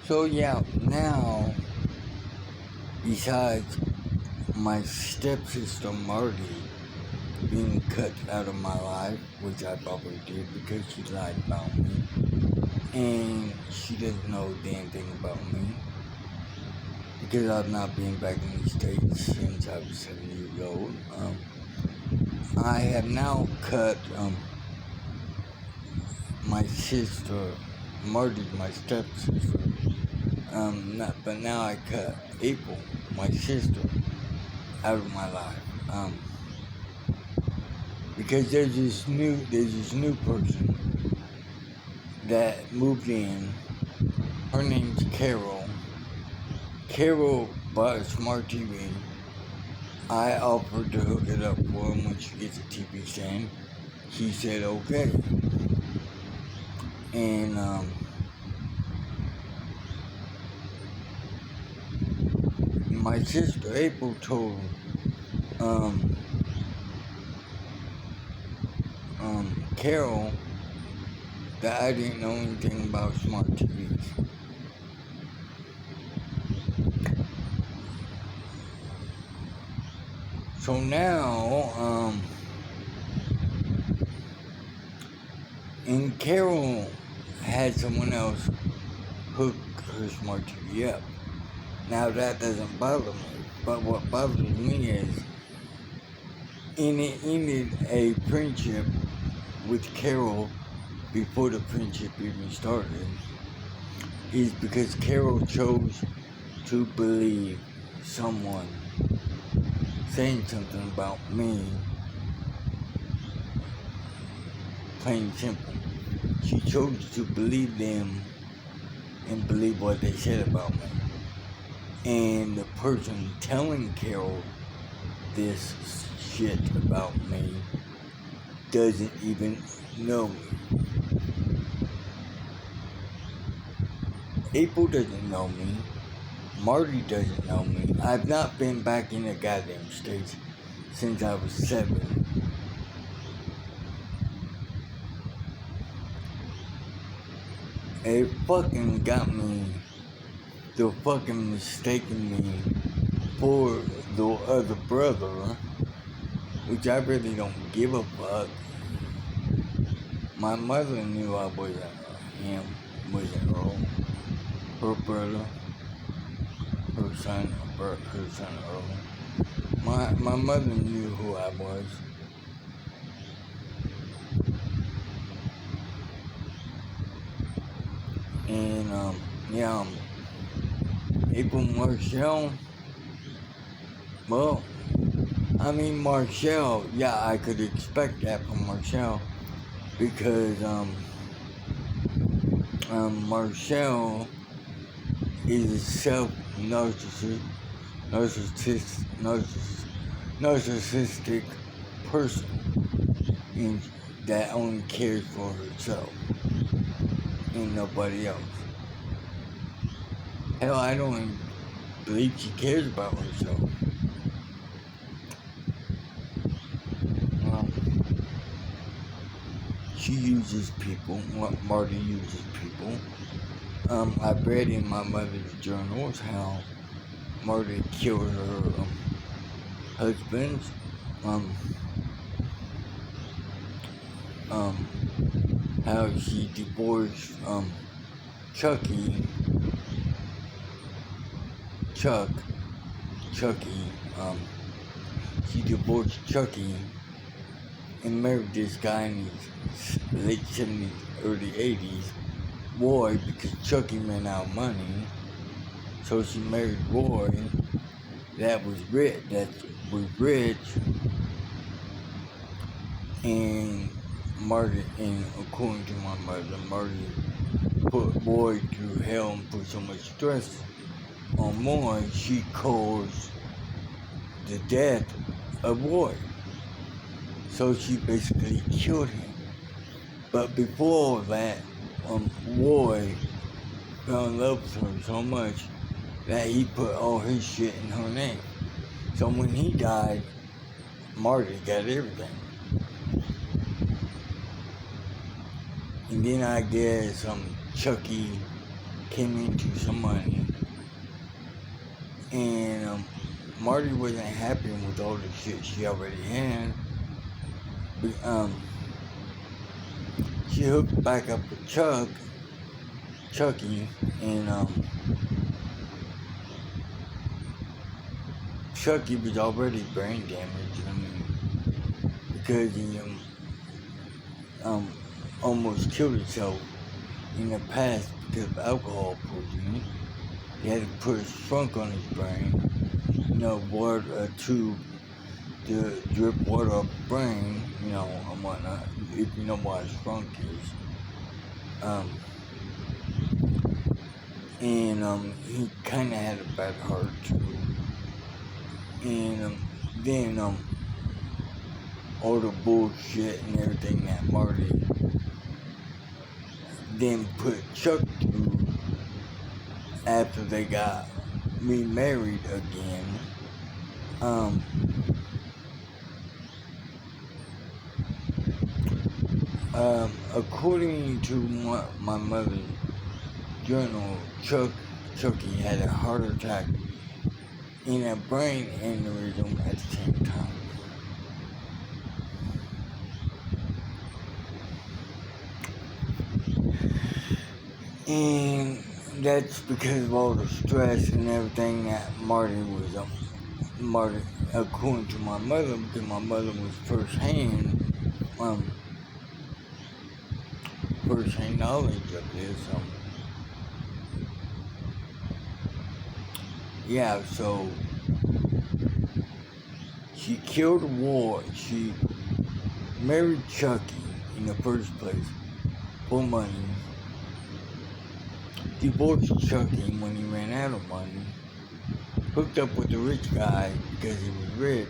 So yeah, now, besides my stepsister Marty being cut out of my life, which I probably did because she lied about me, and she doesn't know a damn thing about me, because I've not been back in the States since I was 7 years old. I have now cut my sister, Marty's my stepsister, but now I cut April, my sister, out of my life. Because there's this new person that moved in. Her name's Carol. Carol bought a smart TV. I offered to hook it up for him when she gets a TV stand. He said okay. And my sister April told Carol that I didn't know anything about smart TVs. So now, and Carol had someone else hook her smart TV up. Now that doesn't bother me, but what bothers me is, and it ended a friendship with Carol before the friendship even started, is because Carol chose to believe someone saying something about me, plain and simple. She chose to believe them and believe what they said about me. And the person telling Carol this shit about me doesn't even know me. April doesn't know me. Marty doesn't know me. I've not been back in the goddamn States since I was 7. It fucking got me. They're fucking mistaking me for the other brother, which I really don't give a fuck. My mother knew I wasn't him, wasn't Earl. Her brother, her son Earl. My mother knew who I was. And yeah, April Marshall. Well, I mean Marshall. Yeah, I could expect that from Marshall because Marshall is a narcissistic person that only cares for herself and nobody else. Hell, I don't even believe she cares about herself. She uses people. Marty uses people. I've read in my mother's journals how Marty killed her husband. How she divorced Chucky, she divorced Chucky and married this guy in his late 70s, early 80s, Roy, because Chucky ran out of money. So she married Roy, that was rich, and Marty, and according to my mother, Marty put Roy through hell and put so much stress on Roy, she caused the death of Roy. So she basically killed him. But before all that, Roy fell in love with her so much that he put all his shit in her name. So when he died, Marty got everything. And then I guess Chucky came into some money, and Marty wasn't happy with all the shit she already had. But, she hooked back up with Chucky, and Chucky was already brain damaged. I mean, because he almost killed himself in the past because of alcohol poisoning. He had to put a shrunk on his brain, water, a tube to drip water up the brain, and whatnot, if you know what a shrunk is. And he kind of had a bad heart too. And then all the bullshit and everything that Marty then put Chuck through after they got remarried again. According to my mother's journal, Chucky had a heart attack and a brain aneurysm at the same time. And that's because of all the stress and everything that Marty was according to my mother, because my mother was first-hand knowledge of this. So she killed Ward. She married Chucky in the first place for money. Divorced Chucky when he ran out of money. Hooked up with the rich guy because he was rich.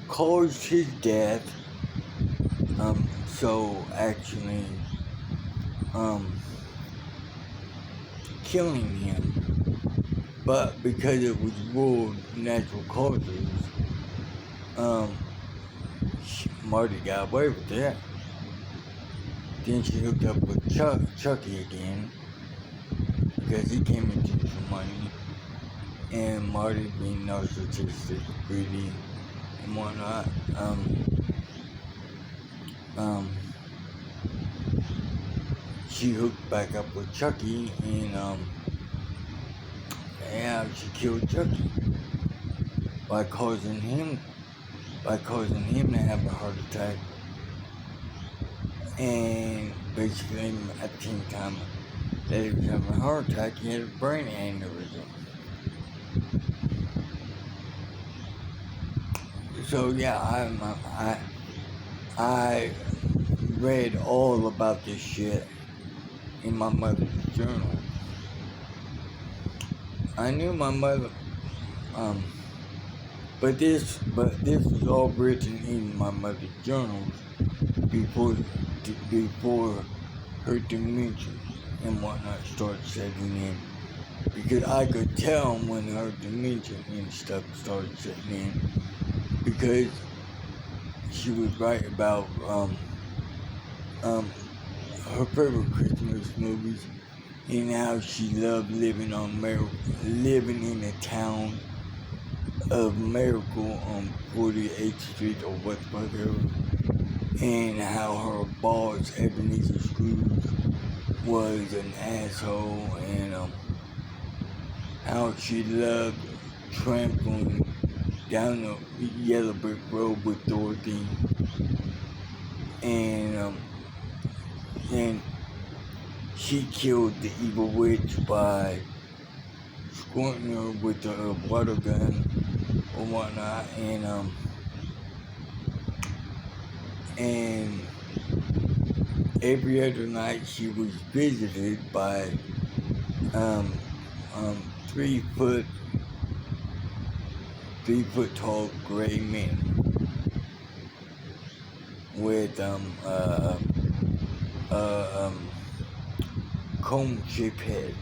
Caused his death. Killing him. But because it was world natural causes, Marty got away with that. Then she hooked up with Chucky again because he came into some money, and Marty being narcissistic, greedy, and whatnot. She hooked back up with Chucky, and she killed Chucky by causing him to have a heart attack. And basically, at the same time that he was having a heart attack, he had a brain aneurysm. So I read all about this shit in my mother's journal. I knew my mother, but this was all written in my mother's journals before her dementia and whatnot started setting in, because I could tell when her dementia and stuff started setting in, because she would write about her favorite Christmas movies and how she loved living in the town of Miracle on 48th Street or whatever, and how her boss Ebenezer Scrooge was an asshole, and how she loved trampling down the yellow brick road with Dorothy, and she killed the evil witch by squirting her with a water gun or whatnot, and every other night she was visited by 3 foot tall gray men with cone-shaped head.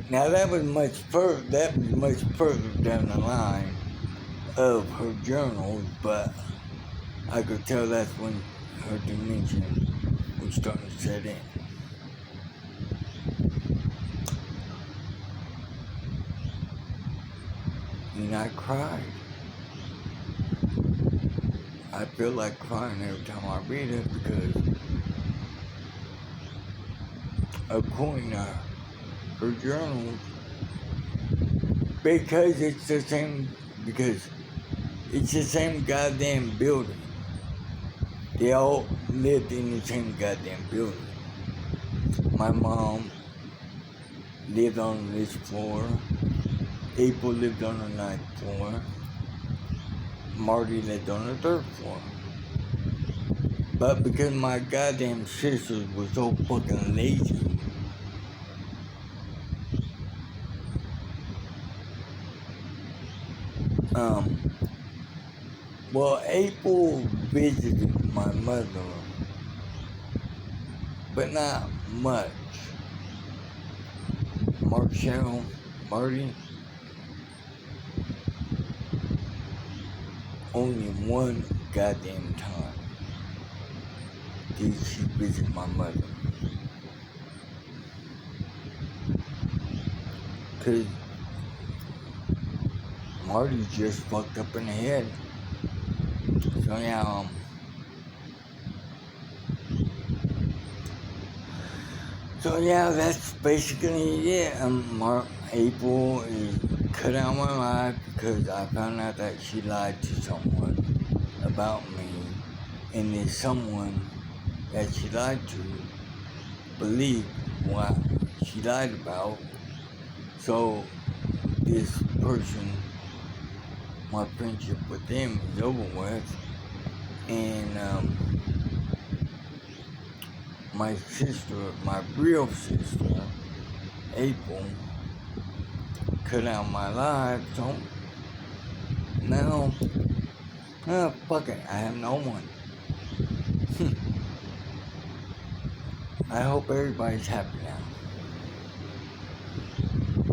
Now that was much further down the line of her journals, but I could tell that's when her dementia was starting to set in. And I cried. I feel like crying every time I read it because according to her journals, because it's the same goddamn building. They all lived in the same goddamn building. My mom lived on this floor. April lived on the 9th floor. Marty lived on the 3rd floor. But because my goddamn sisters were so fucking lazy, well, April visited my mother, but not much. Marty, only one goddamn time did she visit my mother. Cause Marty just fucked up in the head. So yeah, that's basically it. April is cut out my life because I found out that she lied to someone about me, and then someone that she lied to believed what she lied about. So this person, my friendship with them is over with, and my sister, my real sister, April, cut out my life, so now, fuck it, I have no one. I hope everybody's happy now.